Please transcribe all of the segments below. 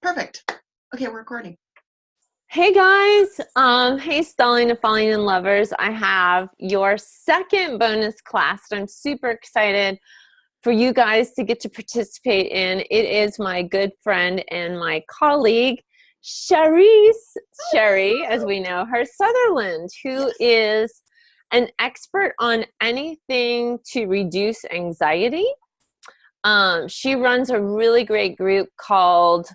Perfect. Okay, we're recording. Hey guys, hey Stalling and Falling in Lovers. I have your second bonus class that I'm super excited for you guys to get to participate in. It is my good friend and my colleague, Sherry, as we know her, Sutherland, who is an expert on anything to reduce anxiety. She runs a really great group called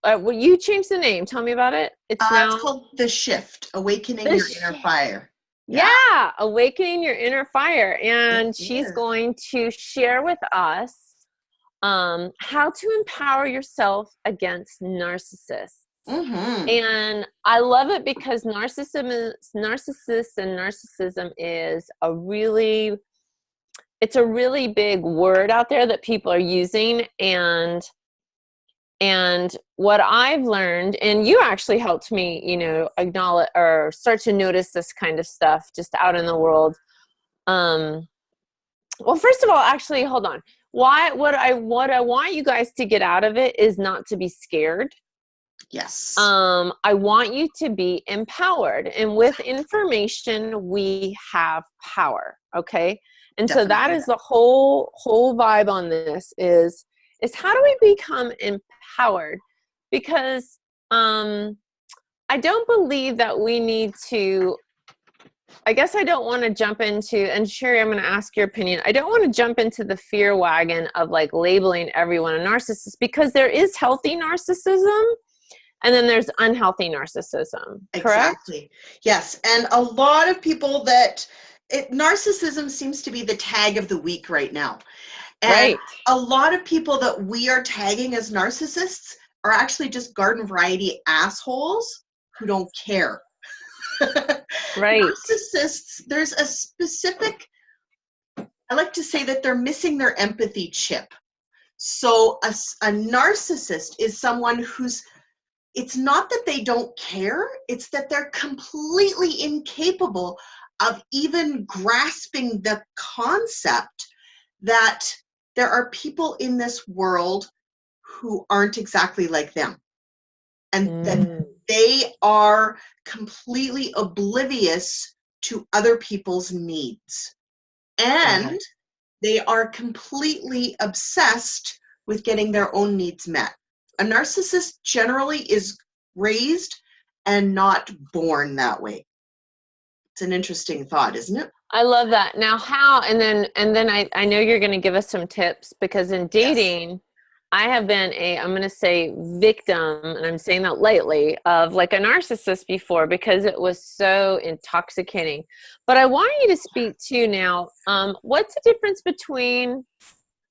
well, you changed the name. Tell me about it. It's now Called The Shift, Awakening the Your Inner Fire. Yeah, Awakening Your Inner Fire. And It she's is. going to share with us how to empower yourself against narcissists. Mm-hmm. And I love it because narcissism and narcissism is it's a really big word out there that people are using. And what I've learned, and you actually helped me, acknowledge or start to notice this kind of stuff just out in the world. Well, first of all, actually, hold on. What I want you guys to get out of it is not to be scared. Yes. I want you to be empowered, and with information, we have power. Okay. And so that is the whole vibe on this is how do we become empowered? Because I don't believe that we need to, I guess I don't want to jump into, and Sherry, I'm going to ask your opinion. I don't want to jump into the fear wagon of like labeling everyone a narcissist, because there is healthy narcissism and then there's unhealthy narcissism. Correct? Exactly. Yes. And a lot of people narcissism seems to be the tag of the week right now. And right. A lot of people that we are tagging as narcissists are actually just garden variety assholes who don't care. Right. Narcissists, there's a specific, I like to say that they're missing their empathy chip. So a narcissist is someone it's not that they don't care, it's that they're completely incapable of even grasping the concept that there are people in this world who aren't exactly like them. And that they are completely oblivious to other people's needs. And they are completely obsessed with getting their own needs met. A narcissist generally is raised and not born that way. It's an interesting thought, isn't it? I love that. Now how, and then I know you're going to give us some tips, because in dating, yes, I have been I'm going to say victim, and I'm saying that lightly, of like a narcissist before, because it was so intoxicating. But I want you to speak to now, what's the difference between,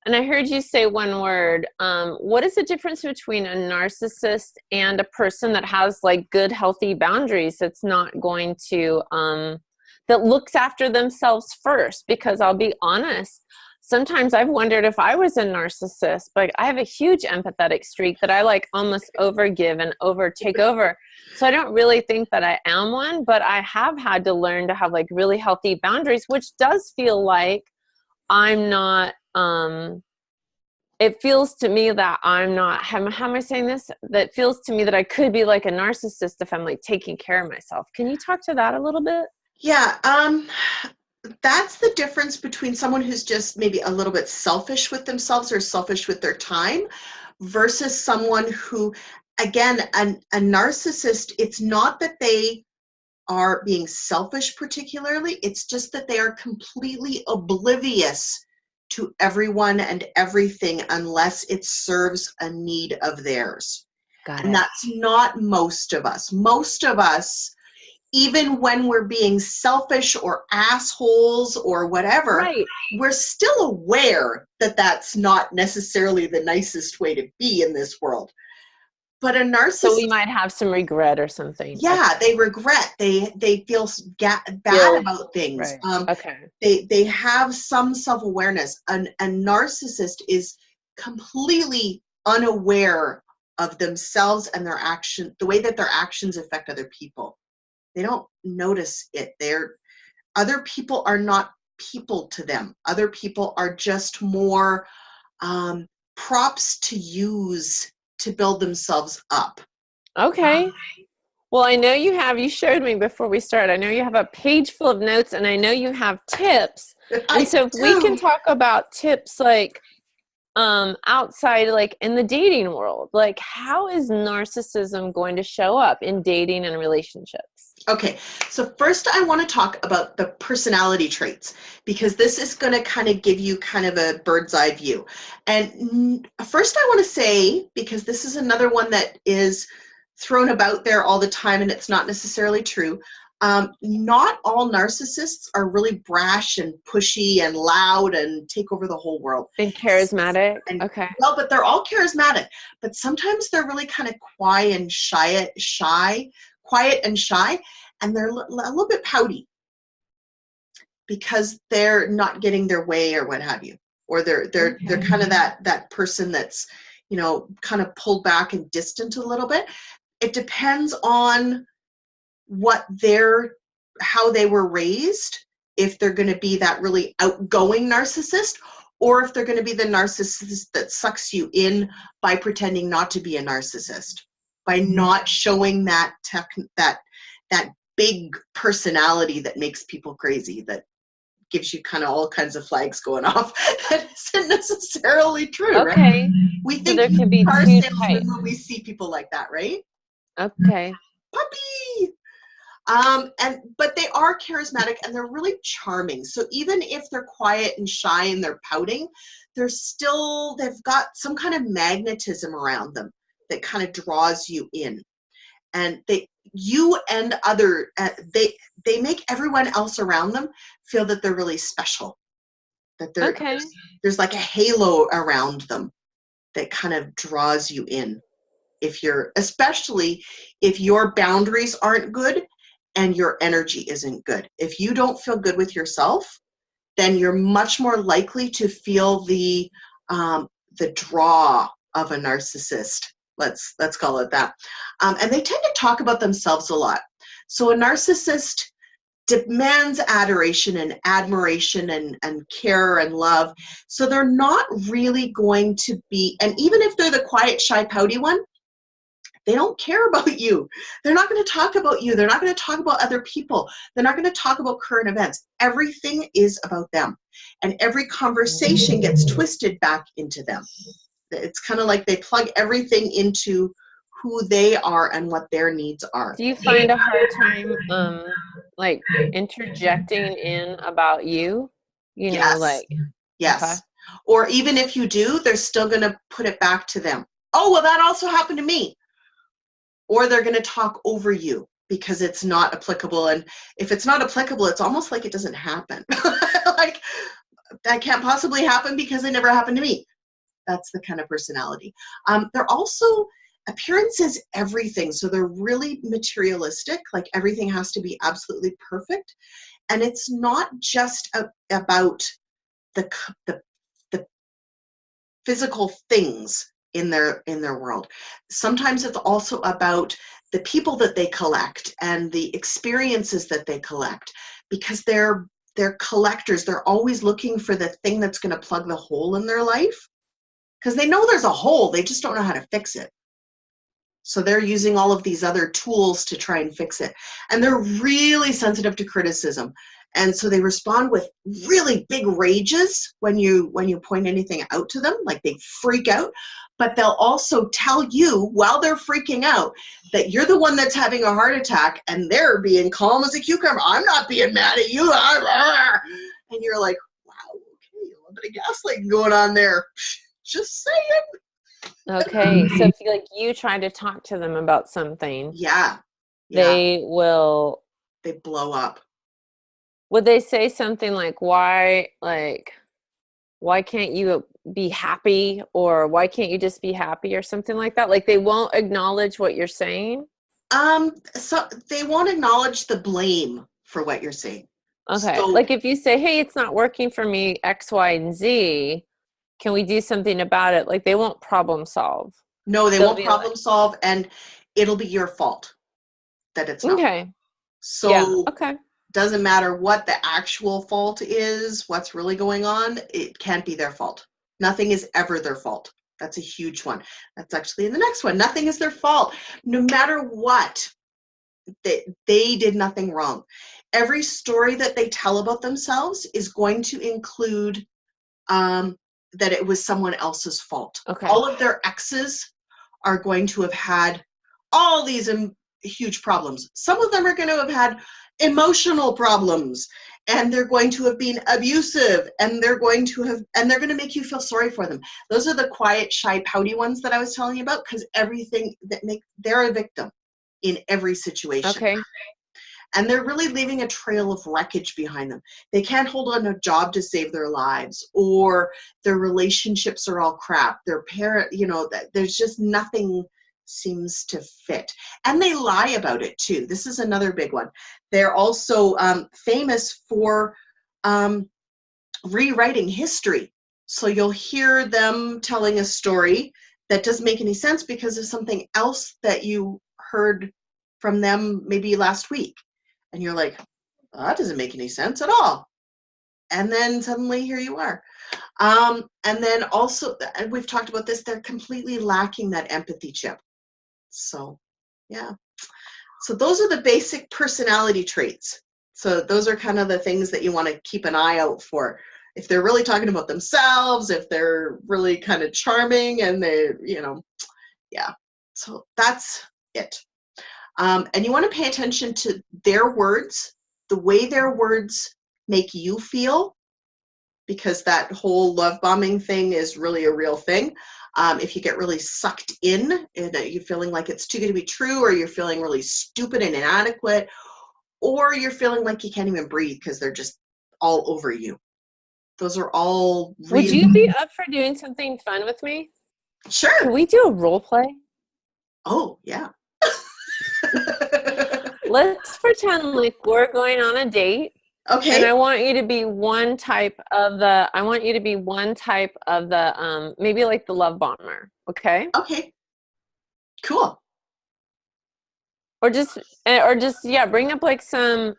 and I heard you say one word, what is the difference between a narcissist and a person that has like good, healthy boundaries, that's not going to, that looks after themselves first? Because I'll be honest, sometimes I've wondered if I was a narcissist, but I have a huge empathetic streak that I like almost overgive and take over. So I don't really think that I am one, but I have had to learn to have like really healthy boundaries, which does feel like I'm not, it feels to me that I'm not, how am I saying this? That feels to me that I could be like a narcissist if I'm like taking care of myself. Can you talk to that a little bit? Yeah, that's the difference between someone who's just maybe a little bit selfish with themselves or selfish with their time versus someone who, again, a narcissist, it's not that they are being selfish particularly, it's just that they are completely oblivious to everyone and everything unless it serves a need of theirs. And that's not most of us. Most of us, even when we're being selfish or assholes or whatever, right, we're still aware that that's not necessarily the nicest way to be in this world. But a narcissist, so we might have some regret or something. Yeah, they regret. They feel bad about things. Right. They have some self-awareness. A narcissist is completely unaware of themselves and their action, the way that their actions affect other people. They don't notice it. Other people are not people to them. Other people are just more props to use to build themselves up. Okay. Well, I know you showed me before we started, I know you have a page full of notes, and I know you have tips. And so if we can talk about tips like outside, like in the dating world, like how is narcissism going to show up in dating and relationships? Okay, so first I want to talk about the personality traits, because this is going to kind of give you kind of a bird's eye view. And first I want to say, because this is another one that is thrown about there all the time and it's not necessarily true, not all narcissists are really brash and pushy and loud and take over the whole world. And charismatic? And, okay. well, but they're all charismatic, but sometimes they're really kind of quiet and shy, and they're a little bit pouty because they're not getting their way or what have you, or they're kind of that person that's, you know, kind of pulled back and distant a little bit. It depends on how they were raised, if they're going to be that really outgoing narcissist, or if they're going to be the narcissist that sucks you in by pretending not to be a narcissist, by not showing that big personality that makes people crazy, that gives you kind of all kinds of flags going off. That isn't necessarily true, okay. right? We So think there can be car two salesmen types. when we see people like that, right? Okay. Puppy! But they are charismatic and they're really charming. So even if they're quiet and shy and they're pouting, they've got some kind of magnetism around them that kind of draws you in. And they make everyone else around them feel that they're really special. That there's like a halo around them that kind of draws you in. Especially if your boundaries aren't good and your energy isn't good. If you don't feel good with yourself, then you're much more likely to feel the draw of a narcissist. Let's call it that. And they tend to talk about themselves a lot. So a narcissist demands adoration and admiration and care and love. So they're not really going to be, and even if they're the quiet, shy, pouty one, they don't care about you. They're not going to talk about you. They're not going to talk about other people. They're not going to talk about current events. Everything is about them. And every conversation gets twisted back into them. It's kind of like they plug everything into who they are and what their needs are. Do you find a hard time like interjecting in about you? You know, Yes. like yes. Okay. Or even if you do, they're still going to put it back to them. Oh, well, that also happened to me. Or they're going to talk over you because it's not applicable. And if it's not applicable, it's almost like it doesn't happen. Like, that can't possibly happen because it never happened to me. That's the kind of personality. They're also, appearance is everything. So they're really materialistic. Like everything has to be absolutely perfect. And it's not just about the physical things in their world. Sometimes it's also about the people that they collect and the experiences that they collect, because they're collectors. They're always looking for the thing that's going to plug the hole in their life, because they know there's a hole, they just don't know how to fix it. So they're using all of these other tools to try and fix it. And they're really sensitive to criticism. And so they respond with really big rages when you point anything out to them, like they freak out. But they'll also tell you while they're freaking out that you're the one that's having a heart attack and they're being calm as a cucumber. I'm not being mad at you. And you're like, wow, okay, a little bit of gaslighting going on there. Just saying. Okay. So if you try to talk to them about something, Yeah. they blow up. Would they say something like, why can't you be happy? Or why can't you just be happy, or something like that? Like they won't acknowledge what you're saying? So they won't acknowledge the blame for what you're saying. Okay. So, like if you say, hey, it's not working for me, X, Y, and Z, can we do something about it? Like they won't problem solve. No, they won't problem solve, and it'll be your fault that it's not. Okay. So yeah. Okay. Doesn't matter what the actual fault is, what's really going on, it can't be their fault. Nothing is ever their fault. That's a huge one. That's actually in the next one. Nothing is their fault. No matter what, they did nothing wrong. Every story that they tell about themselves is going to include that it was someone else's fault. Okay. All of their exes are going to have had all these huge problems. Some of them are going to have had emotional problems, and they're going to have been abusive, and they're going to make you feel sorry for them. Those are the quiet, shy, pouty ones that I was telling you about, because they're a victim in every situation. Okay. And they're really leaving a trail of wreckage behind them. They can't hold on a job to save their lives, or their relationships are all crap. Their parent, there's just nothing seems to fit. And they lie about it too. This is another big one. They're also famous for rewriting history. So you'll hear them telling a story that doesn't make any sense because of something else that you heard from them maybe last week. And you're like, well, that doesn't make any sense at all. And then suddenly here you are. And then also, and we've talked about this, they're completely lacking that empathy chip. So, yeah. So those are the basic personality traits. So those are kind of the things that you want to keep an eye out for. If they're really talking about themselves, if they're really kind of charming and they, yeah. So that's it. And you want to pay attention to their words, the way their words make you feel, because that whole love bombing thing is really a real thing. If you get really sucked in and you're feeling like it's too good to be true, or you're feeling really stupid and inadequate, or you're feeling like you can't even breathe because they're just all over you. Those are all really... Would you be up for doing something fun with me? Sure. Can we do a role play? Oh, yeah. Let's pretend like we're going on a date. Okay. And I want you to be one type of the, maybe like the love bomber. Okay. Okay. Cool. Or just, yeah, bring up like some,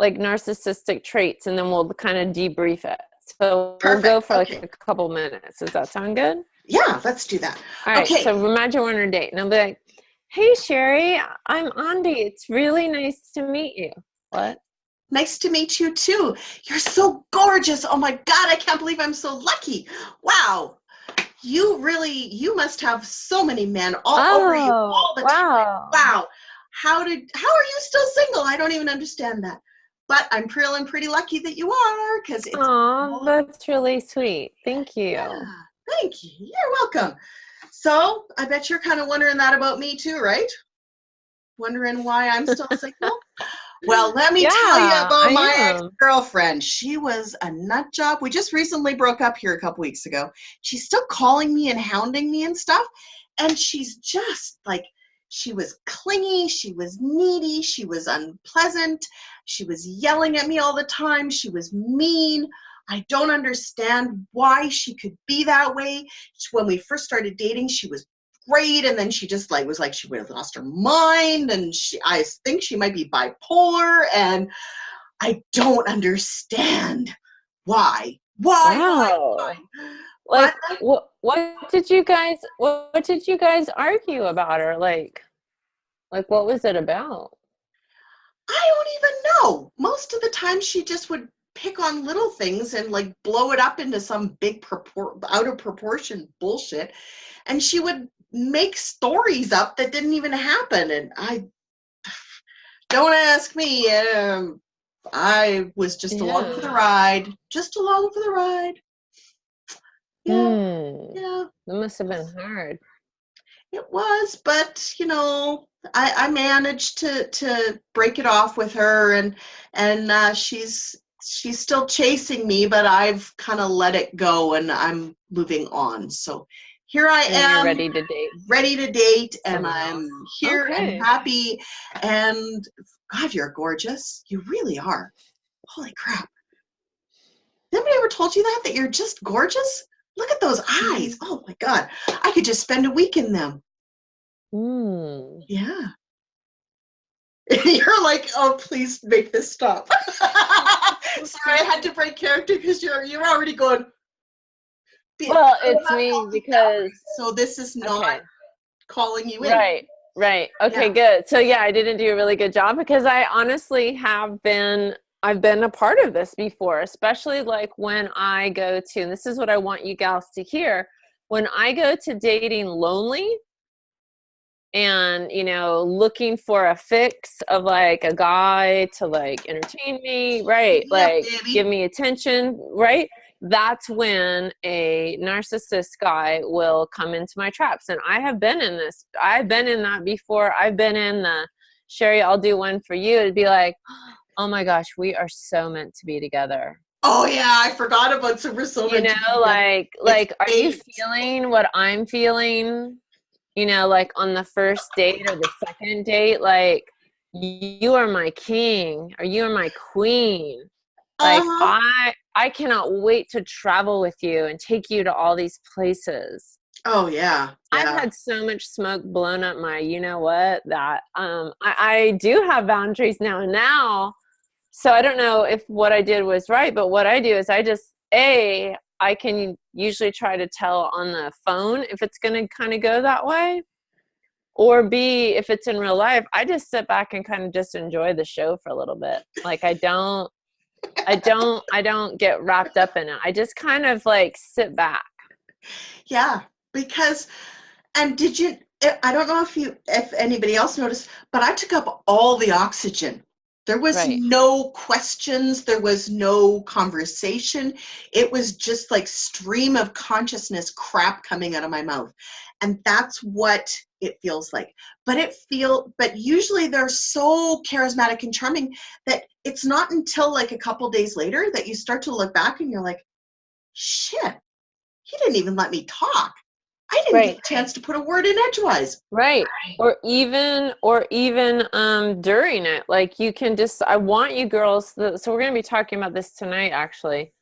like narcissistic traits, and then we'll kind of debrief it. So Perfect. We'll go for like a couple minutes. Does that sound good? Yeah, let's do that. All right. Okay. So imagine we're on a date, and I'll be like, "Hey, Sherry, I'm Andi. It's really nice to meet you." What? Nice to meet you too. You're so gorgeous. Oh my God, I can't believe I'm so lucky. Wow. You must have so many men all over you all the time. Wow. How are you still single? I don't even understand that. But I'm feeling pretty lucky that you are, because it's... Oh, that's really sweet. Thank you. Yeah, thank you. You're welcome. So I bet you're kind of wondering that about me too, right? Wondering why I'm still single? Well, let me tell you about my ex-girlfriend. She was a nut job. We just recently broke up here a couple weeks ago. She's still calling me and hounding me and stuff. And she's just like, she was clingy. She was needy. She was unpleasant. She was yelling at me all the time. She was mean. I don't understand why she could be that way. When we first started dating, she was great, and then she just was like she would have lost her mind, and I think she might be bipolar, and I don't understand why. Why? Like, what did you guys argue about her? Like what was it about? I don't even know. Most of the time she just would pick on little things and like blow it up into some big out of proportion bullshit, and she would make stories up that didn't even happen. And don't ask me. I was just along for the ride. Yeah. That must have been hard. It was, but I managed to break it off with her, and she's still chasing me, but I've kind of let it go, and I'm moving on. So here I am, you're ready to date, and I'm here and happy. And God, you're gorgeous. You really are. Holy crap. Nobody ever told you that you're just gorgeous? Look at those eyes. Oh my God. I could just spend a week in them. Yeah. You're like, oh, please make this stop. Sorry, I had to break character because you're already going. Well, I it's have me healthy because, boundaries, so this is not okay. calling you in. Right, right. Okay, Yeah. good. So yeah, I didn't do a really good job because I honestly I've been a part of this before, especially like when I go to, and this is what I want you gals to hear, when I go to dating lonely and, you know, looking for a fix of like a guy to like entertain me, right? Yeah, Like give baby. me attention, right? That's when a narcissist guy will come into my traps. And I have been in this. I've been in that before. I've been in the Sherry, I'll do one for you. It'd be like, oh my gosh, we are so meant to be together. Oh yeah, I forgot about Super So You Meant know, to Be Together. It's like, are you fate. feeling what I'm feeling? You know, like on the first date or the second date, like you are my king or you are my queen. Like Uh-huh. I cannot wait to travel with you and take you to all these places. Oh yeah, I've yeah. had so much smoke blown up my, you know what, that I do have boundaries now. So I don't know if what I did was right, but what I do is I just, I can usually try to tell on the phone if it's going to kind of go that way. Or B, if it's in real life, I just sit back and kind of just enjoy the show for a little bit. Like I don't get wrapped up in it. I just kind of like sit back. Yeah, because and did you I don't know if anybody else noticed, but I took up all the oxygen. There was Right. no questions, there was no conversation. It was just like stream of consciousness crap coming out of my mouth. And that's what it feels like. But usually they're so charismatic and charming that it's not until like a couple days later that you start to look back and you're like, shit, he didn't even let me talk. I didn't get Right. a chance to put a word in edgewise. Right. Or even during it. Like you can just I want you girls so we're going to be talking about this tonight actually.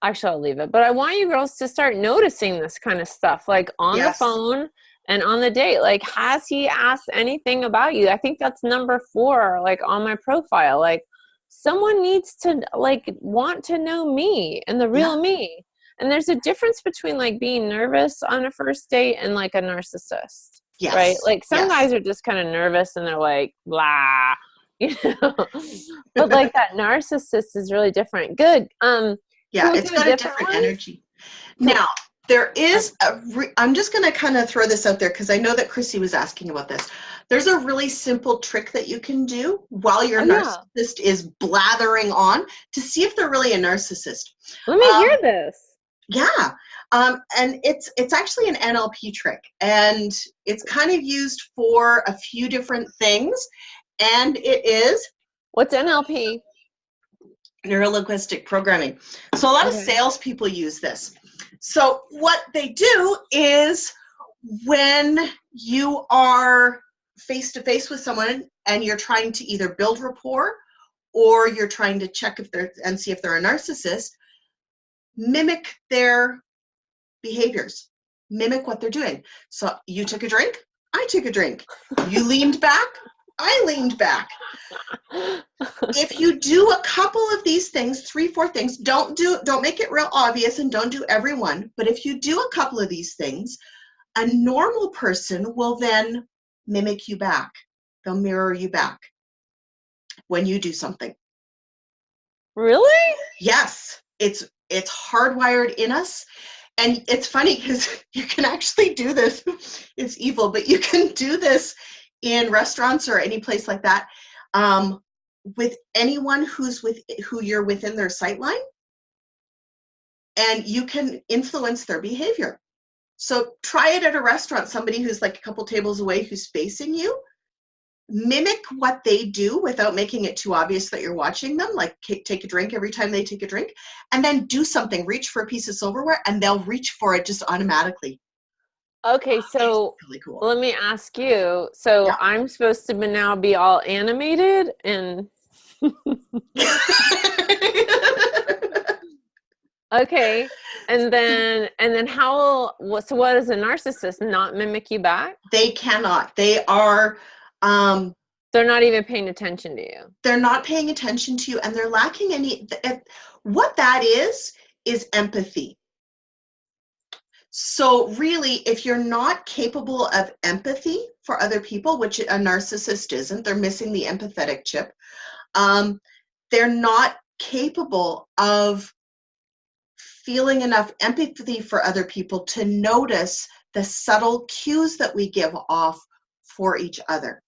Actually, I'll leave it. But I want you girls to start noticing this kind of stuff, like on the Yes. phone and on the date. Like, has he asked anything about you? I think that's number 4, like on my profile. Like, someone needs to like want to know me and the Yeah. real me. And there's a difference between like being nervous on a first date and like a narcissist, right? Yes. Like some Yes. guys are just kind of nervous and they're like, blah, you know. But like that narcissist is really different. Good. Can Yeah, we it's do a got a different different one? energy. Can, Now, there is I'm just going to kind of throw this out there because I know that Chrissy was asking about this. There's a really simple trick that you can do while your oh yeah. narcissist is blathering on to see if they're really a narcissist. Let me hear Um, this. yeah, and it's actually an NLP trick, and it's kind of used for a few different things, and it is What's NLP? neuro-linguistic programming. So a lot of Okay. salespeople use this. So what they do is when you are face to face with someone and you're trying to either build rapport or you're trying to check if they're and see if they're a narcissist, mimic their behaviors, mimic what they're doing. So you took a drink, I took a drink. You leaned back, I leaned back. If you do a couple of these things, 3, 4 things, don't make it real obvious and don't do every one, but if you do a couple of these things, a normal person will then mimic you back. They'll mirror you back when you do something. Really? Yes, it's hardwired in us. And it's funny because you can actually do this. It's evil, but you can do this in restaurants or any place like that. With anyone who you're within their sight line, and you can influence their behavior. So try it at a restaurant, somebody who's like a couple tables away who's facing you. Mimic what they do without making it too obvious that you're watching them, like take a drink every time they take a drink, and then do something, reach for a piece of silverware, and they'll reach for it just automatically. Okay, It's so really cool. let me ask you. So Yeah. I'm supposed to now be all animated and okay. And then so what does a narcissist not mimic you back? They cannot. They are um, They're not even paying attention to you. they're not paying attention to you, and they're lacking any what that is empathy. So really, if you're not capable of empathy for other people, which a narcissist isn't, they're missing the empathetic chip. They're not capable of feeling enough empathy for other people to notice the subtle cues that we give off for each other.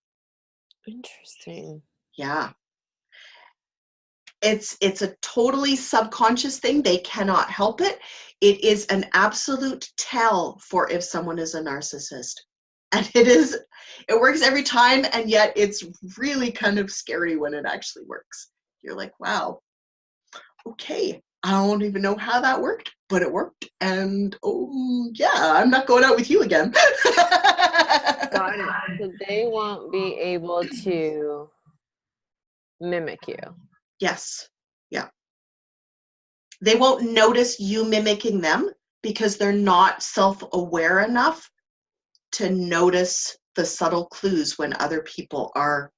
Interesting. Yeah. It's a totally subconscious thing. They cannot help it. It is an absolute tell for if someone is a narcissist. And it works every time, and yet it's really kind of scary when it actually works. You're like, wow, okay, I don't even know how that worked, but it worked. And oh yeah, I'm not going out with you again. Got it. So they won't be able to mimic you. Yes. Yeah. They won't notice you mimicking them because they're not self-aware enough to notice the subtle clues when other people are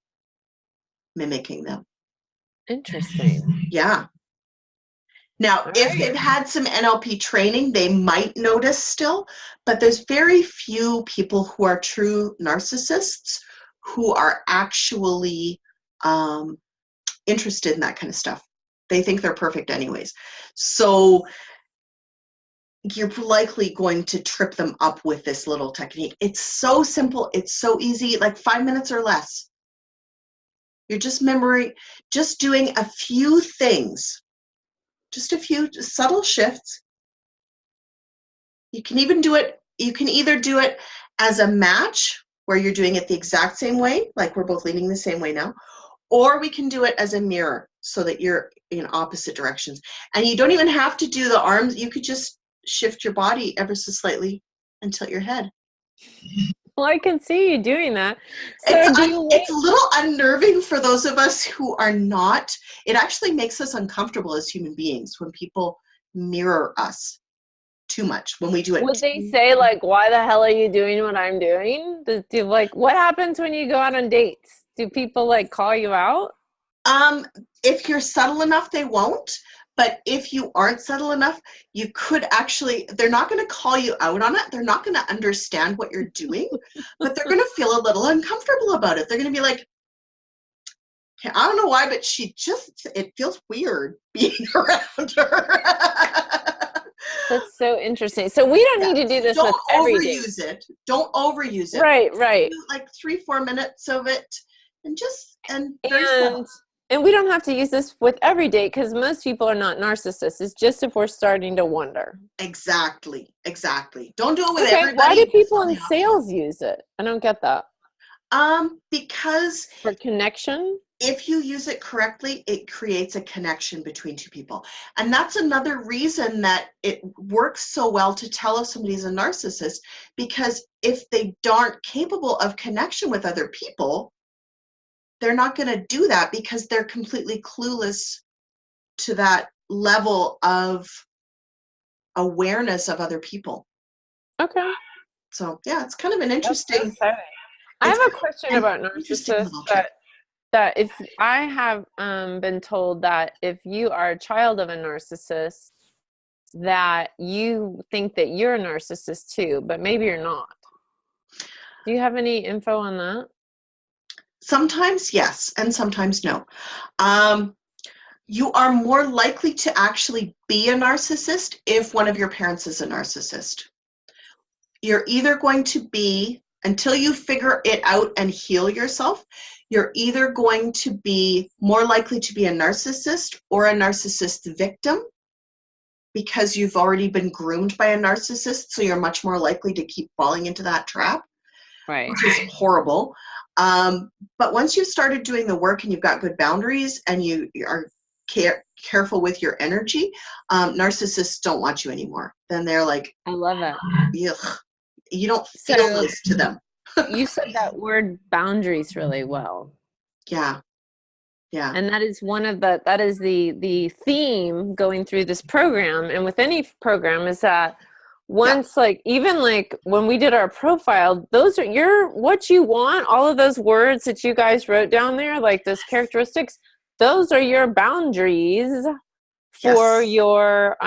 mimicking them. Interesting. Yeah. Now, All if right. they've had some NLP training, they might notice still, but there's very few people who are true narcissists who are actually interested in that kind of stuff. They think they're perfect anyways. So you're likely going to trip them up with this little technique. It's so simple. It's so easy, like 5 minutes or less. You're just doing a few things, just a few subtle shifts. You can either do it as a match where you're doing it the exact same way, like we're both leaning the same way now, or we can do it as a mirror so that you're in opposite directions. And you don't even have to do the arms. You could just shift your body ever so slightly and tilt your head. Well, I can see you doing that. So It's a little unnerving for those of us who are not. It actually makes us uncomfortable as human beings when people mirror us too much, when we do it. Would they say, like, why the hell are you doing what I'm doing? Like, what happens when you go out on dates? Do people, like, call you out? If you're subtle enough, they won't. But if you aren't subtle enough, you could actually, they're not going to call you out on it. They're not going to understand what you're doing, but they're going to feel a little uncomfortable about it. They're going to be like, okay, I don't know why, but it feels weird being around her. That's so interesting. So we don't need to do this with every date. Don't overuse it. Right, right. Do like 3-4 minutes of it, and very subtle. And we don't have to use this with every date because most people are not narcissists. It's just if we're starting to wonder. Exactly. Don't do it with everybody. Why do people in sales use it? I don't get that. Because for connection. If you use it correctly, it creates a connection between two people. And that's another reason that it works so well to tell if somebody's a narcissist, because if they aren't capable of connection with other people, they're not going to do that because they're completely clueless to that level of awareness of other people. Okay. So, yeah, it's kind of an interesting. I have a question about narcissists that if I have been told that if you are a child of a narcissist, that you think that you're a narcissist too, but maybe you're not. Do you have any info on that? Sometimes yes, and sometimes no. You are more likely to actually be a narcissist if one of your parents is a narcissist. You're either going to be, until you figure it out and heal yourself, you're either going to be more likely to be a narcissist or a narcissist victim because you've already been groomed by a narcissist, so you're much more likely to keep falling into that trap, right? Which is horrible. But once you've started doing the work and you've got good boundaries and you are careful with your energy, narcissists don't want you anymore. Then they're like, I love that. Ugh. You don't feel this to them. You said that word boundaries really well. Yeah. And that is that is the theme going through this program, and with any program, is that once even when we did our profile, those are what you want, all of those words that you guys wrote down there, like those characteristics, those are your boundaries for your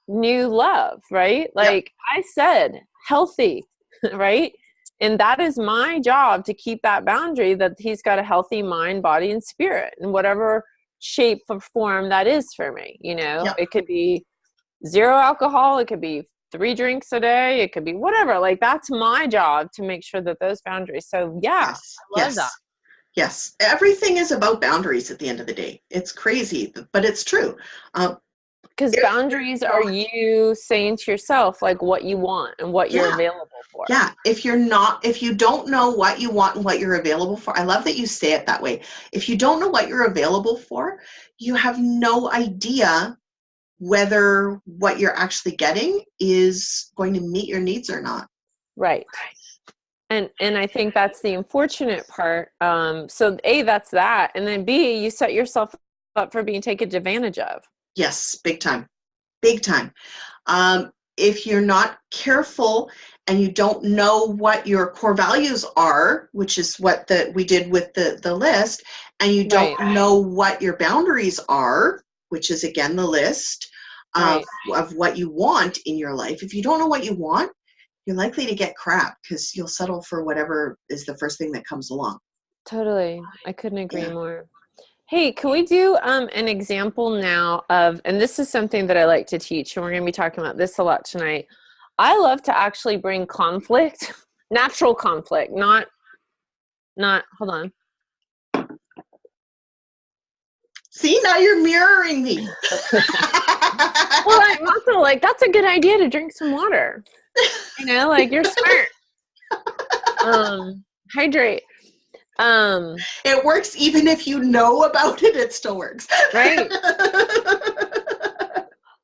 new love, right? Like I said, healthy, right? And that is my job to keep that boundary that he's got a healthy mind, body, and spirit in whatever shape or form that is for me. You know, it could be 0 alcohol. It could be 3 drinks a day. It could be whatever. Like that's my job to make sure that those boundaries. So yeah, I love that. Yes. Everything is about boundaries at the end of the day. It's crazy, but it's true. Because boundaries are you saying to yourself like what you want and what you're available for. Yeah. If you don't know what you want and what you're available for, I love that you say it that way. If you don't know what you're available for, you have no idea whether what you're actually getting is going to meet your needs or not. Right. And I think that's the unfortunate part. So A, that's that. And then B, you set yourself up for being taken advantage of. Yes, big time. Big time. If you're not careful and you don't know what your core values are, which is what we did with the list, and you don't know what your boundaries are, which is again the list of what you want in your life. If you don't know what you want, you're likely to get crap because you'll settle for whatever is the first thing that comes along. Totally. I couldn't agree more. Hey, can we do an example now of, and this is something that I like to teach, and we're going to be talking about this a lot tonight. I love to actually bring conflict, natural conflict, not, hold on. See, now you're mirroring me. Well, I'm also like, that's a good idea to drink some water. You know, like you're smart. Hydrate. It works even if you know about it, it still works. Right.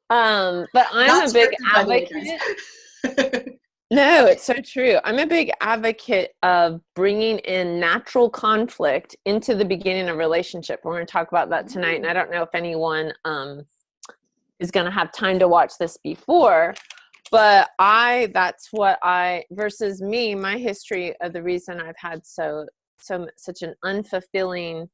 But I'm a big advocate. No, it's so true. I'm a big advocate of bringing in natural conflict into the beginning of a relationship. We're going to talk about that tonight. And I don't know if anyone is going to have time to watch this before, but versus me, my history of the reason I've had such an unfulfilling,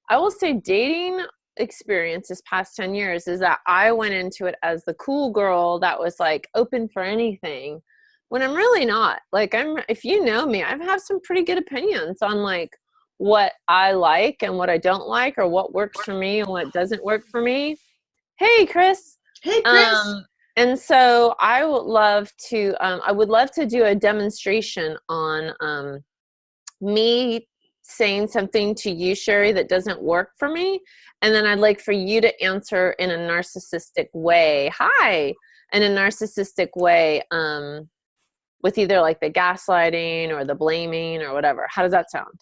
I will say, dating experience this past 10 years is that I went into it as the cool girl that was like open for anything when I'm really not. Like if you know me, I have some pretty good opinions on like what I like and what I don't like, or what works for me and what doesn't work for me. Hey, Chris. Hey, Chris. And so I would love to do a demonstration on me saying something to you, Sherry, that doesn't work for me. And then I'd like for you to answer in a narcissistic way. Hi. In a narcissistic way, with either like the gaslighting or the blaming or whatever. How does that sound?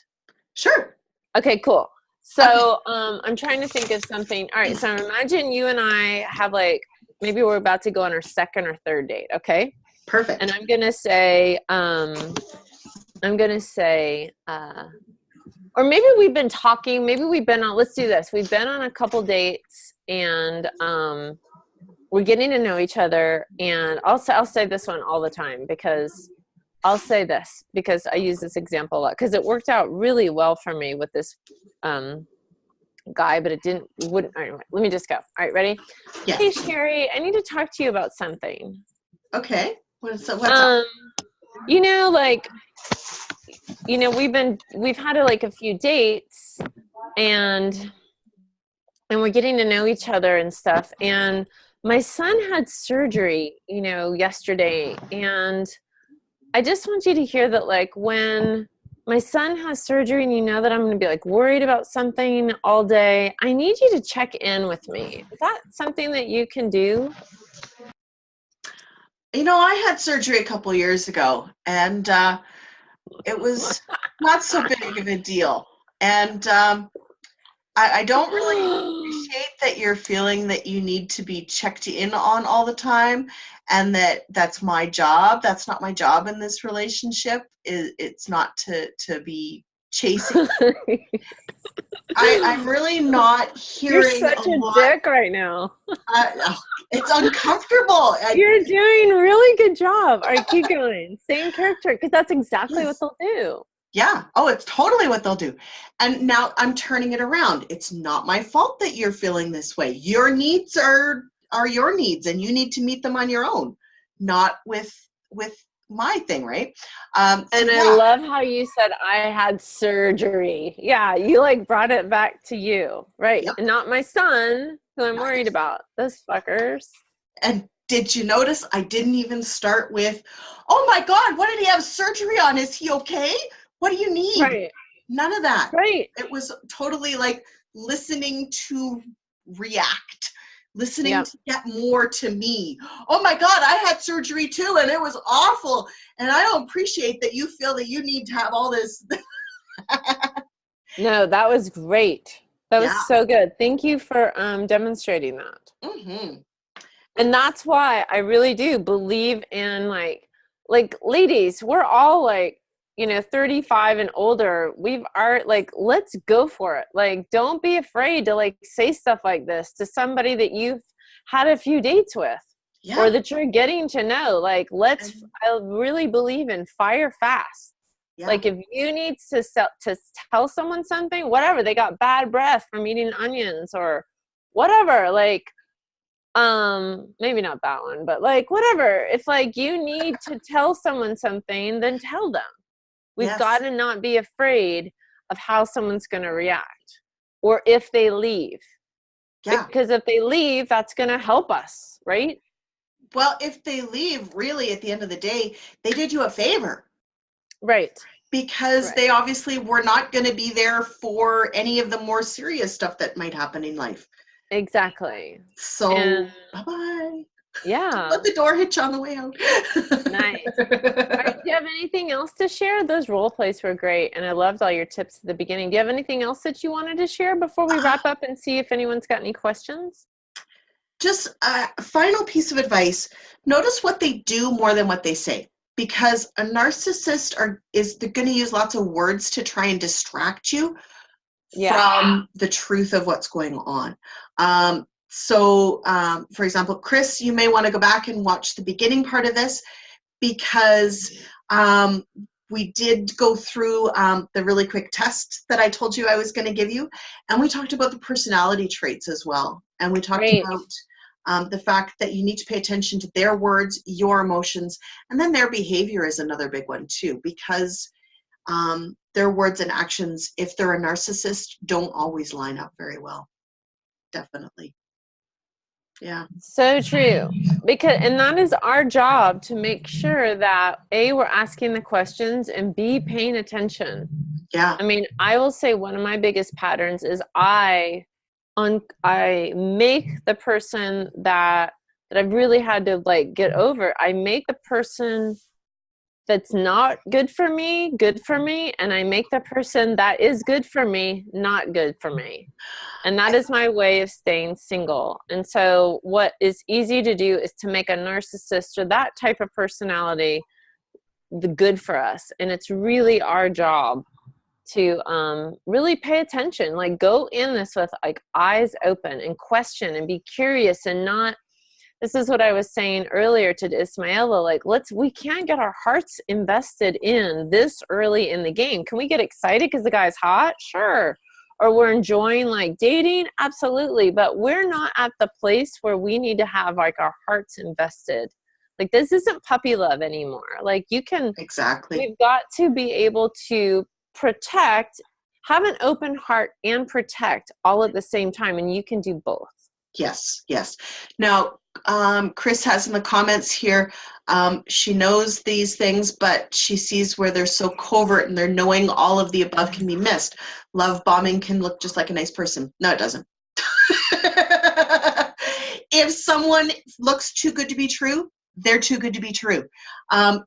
Sure. Okay, cool. So I'm trying to think of something. All right. So imagine you and I have like, maybe we're about to go on our second or third date. Okay. Perfect. And I'm going to say, or maybe we've been talking, let's do this. We've been on a couple dates and we're getting to know each other. And I'll say this one all the time because I use this example a lot because it worked out really well for me with this guy, but wouldn't. All right, let me just go. All right, ready? Yeah. Hey, Sherry, I need to talk to you about something. Okay. What's up? You know, like, you know, we've had like a few dates and we're getting to know each other and stuff. And my son had surgery, you know, yesterday. And I just want you to hear that, like, when my son has surgery and you know that I'm going to be like worried about something all day, I need you to check in with me. Is that something that you can do? You know, I had surgery a couple years ago and it was not so big of a deal. And I don't really appreciate that you're feeling that you need to be checked in on all the time and that's my job. That's not my job in this relationship. It's not to be chasing. I'm really not hearing You're such a dick right now. It's uncomfortable. You're doing a really good job. All right, keep going. Same character, because that's exactly what they'll do. Yeah. Oh, it's totally what they'll do. And now I'm turning it around. It's not my fault that you're feeling this way. Your needs are are your needs, and you need to meet them on your own, not with my thing, right? And I love how you said I had surgery. Yeah, you like brought it back to you, right? Yep. And not my son, who I'm worried about. Those fuckers. And did you notice I didn't even start with, oh my God, what did he have surgery on? Is he okay? What do you need? Right. None of that. Right. It was totally like listening to react, listening Yep. to get more to me. Oh my God, I had surgery too, and it was awful. And I don't appreciate that you feel that you need to have all this. No, that was great. That was Yeah. so good. Thank you for demonstrating that. Mm-hmm. And that's why I really do believe in like ladies, we're all like, 35 and older. Let's go for it. Like, don't be afraid to like say stuff like this to somebody that you've had a few dates with, Yeah. or that you're getting to know. Like, I really believe in fire fast. Yeah. Like, if you need to tell someone something, whatever, they got bad breath from eating onions or whatever, like, maybe not that one, but like whatever, if like you need to tell someone something, then tell them. We've got to not be afraid of how someone's going to react, or if they leave. Yeah. Because if they leave, that's going to help us, right? Well, if they leave, really, at the end of the day, they did you a favor. Right. Because they obviously were not going to be there for any of the more serious stuff that might happen in life. Exactly. So, bye-bye. Yeah. Let the door hit you on the way out. Nice. All right, do you have anything else to share? Those role plays were great, and I loved all your tips at the beginning. Do you have anything else that you wanted to share before we wrap up and see if anyone's got any questions? Just a final piece of advice. Notice what they do more than what they say. Because a narcissist they're going to use lots of words to try and distract you from the truth of what's going on. For example, Chris, you may want to go back and watch the beginning part of this, because we did go through the really quick test that I told you I was going to give you, and we talked about the personality traits as well. And we talked about the fact that you need to pay attention to their words, your emotions, and then their behavior is another big one too, because their words and actions, if they're a narcissist, don't always line up very well. Definitely. Yeah. So true. And that is our job, to make sure that A, we're asking the questions, and B, paying attention. Yeah. I mean, I will say one of my biggest patterns is I make the person that I've really had to like get over. I make the person that's not good for me, and I make the person that is good for me, not good for me. And that is my way of staying single. And so what is easy to do is to make a narcissist or that type of personality the good for us. And it's really our job to really pay attention, like go in this with like eyes open and question and be curious, and not, this is what I was saying earlier to Ismaela, like we can't get our hearts invested in this early in the game. Can we get excited because the guy's hot? Sure. Or we're enjoying like dating? Absolutely. But we're not at the place where we need to have like our hearts invested. Like, this isn't puppy love anymore. Like, we've got to be able to have an open heart and protect all at the same time. And you can do both. Yes. Now, Chris has in the comments here, she knows these things, but she sees where they're so covert, and they're knowing all of the above can be missed. Love bombing can look just like a nice person. No, it doesn't. If someone looks too good to be true, they're too good to be true.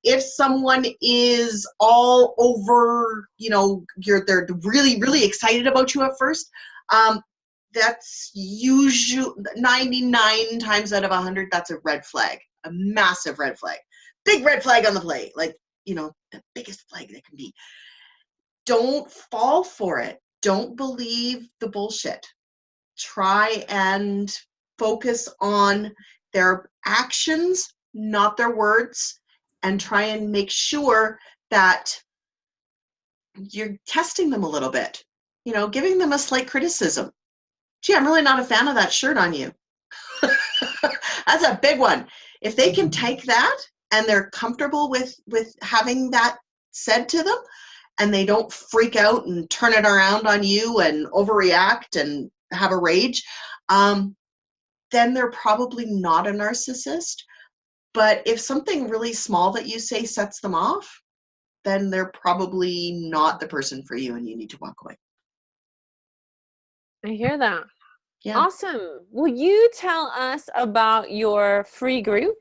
If someone is all over, they're really, really excited about you at first, that's usually 99 times out of 100, that's a red flag, a massive red flag. Big red flag on the plate, like, the biggest flag that can be. Don't fall for it. Don't believe the bullshit. Try and focus on their actions, not their words, and try and make sure that you're testing them a little bit, giving them a slight criticism. Gee, I'm really not a fan of that shirt on you. That's a big one. If they can take that and they're comfortable with having that said to them, and they don't freak out and turn it around on you and overreact and have a rage, then they're probably not a narcissist. But if something really small that you say sets them off, then they're probably not the person for you and you need to walk away. I hear that. Yeah. Awesome. Will you tell us about your free group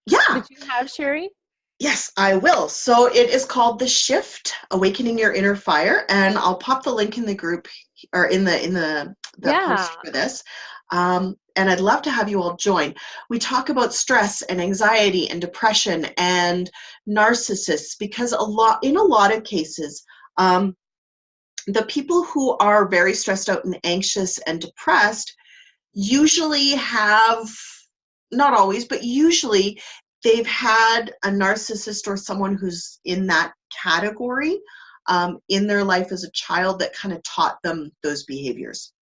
Yeah. that you have, Sherry? Yes, I will. So it is called The Shift, Awakening Your Inner Fire, and I'll pop the link in the group or in the post for this. And I'd love to have you all join. We talk about stress and anxiety and depression and narcissists because in a lot of cases, the people who are very stressed out and anxious and depressed usually have, not always, but usually they've had a narcissist or someone who's in that category in their life as a child that kind of taught them those behaviors.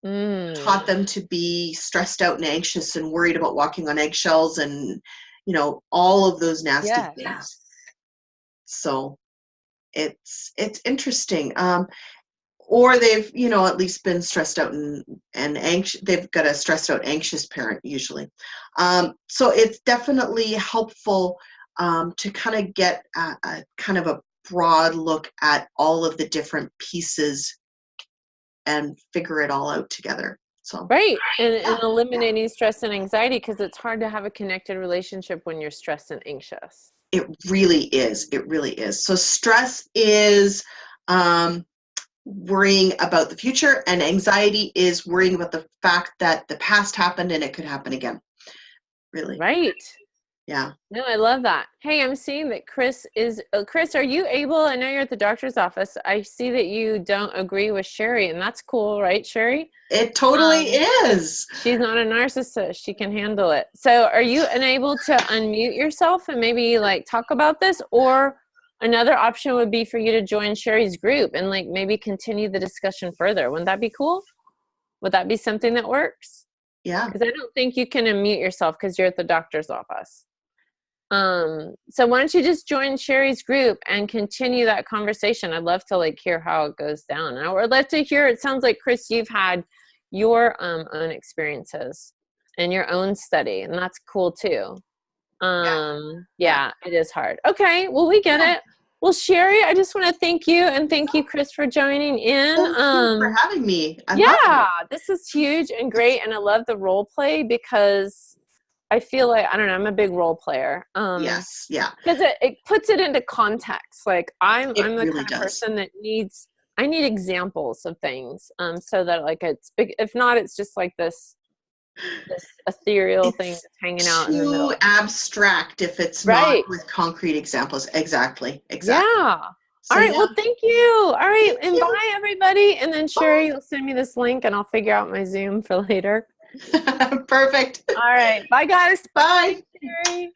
Taught them to be stressed out and anxious and worried about walking on eggshells and, all of those nasty things. So it's interesting. Or they've, at least been stressed out and anxious. They've got a stressed out, anxious parent usually. So it's definitely helpful to kind of get a kind of a broad look at all of the different pieces and figure it all out together. So right, and eliminating stress and anxiety, because it's hard to have a connected relationship when you're stressed and anxious. It really is. It really is. So stress is worrying about the future, and anxiety is worrying about the fact that the past happened and it could happen again. Really. Right. Yeah. No, I love that. Hey, I'm seeing that Chris is, Chris, are you able, I know you're at the doctor's office, I see that you don't agree with Sherry, and that's cool, right, Sherry? It totally is. She's not a narcissist. She can handle it. So are you unable to unmute yourself and maybe talk about this? Or another option would be for you to join Sherry's group and maybe continue the discussion further. Wouldn't that be cool? Would that be something that works? Yeah. Because I don't think you can unmute yourself because you're at the doctor's office. So why don't you just join Sherry's group and continue that conversation? I'd love to hear how it goes down. I would love to hear, it sounds like, Chris, you've had your own experiences and your own study, and that's cool too. Yeah, it is hard. Okay, well, we get it. Well, Sherry, I just want to thank you, and thank you, Chris, for joining in. Thank you for having me. I love it. This is huge and great, and I love the role play because I feel like, I don't know, I'm a big role player. Yes, yeah. Because it puts it into context. I'm the really kind does. of person that I need examples of things so that it's big. If not, it's just this ethereal thing that's hanging out in the middle. Too abstract if it's not with concrete examples. Exactly. Yeah. So, all right. Well, thank you. All right. Thank you. Bye, everybody. And then Sherry, you'll send me this link and I'll figure out my Zoom for later. Perfect. All right. Bye, guys. Bye. Thanks, Sherry.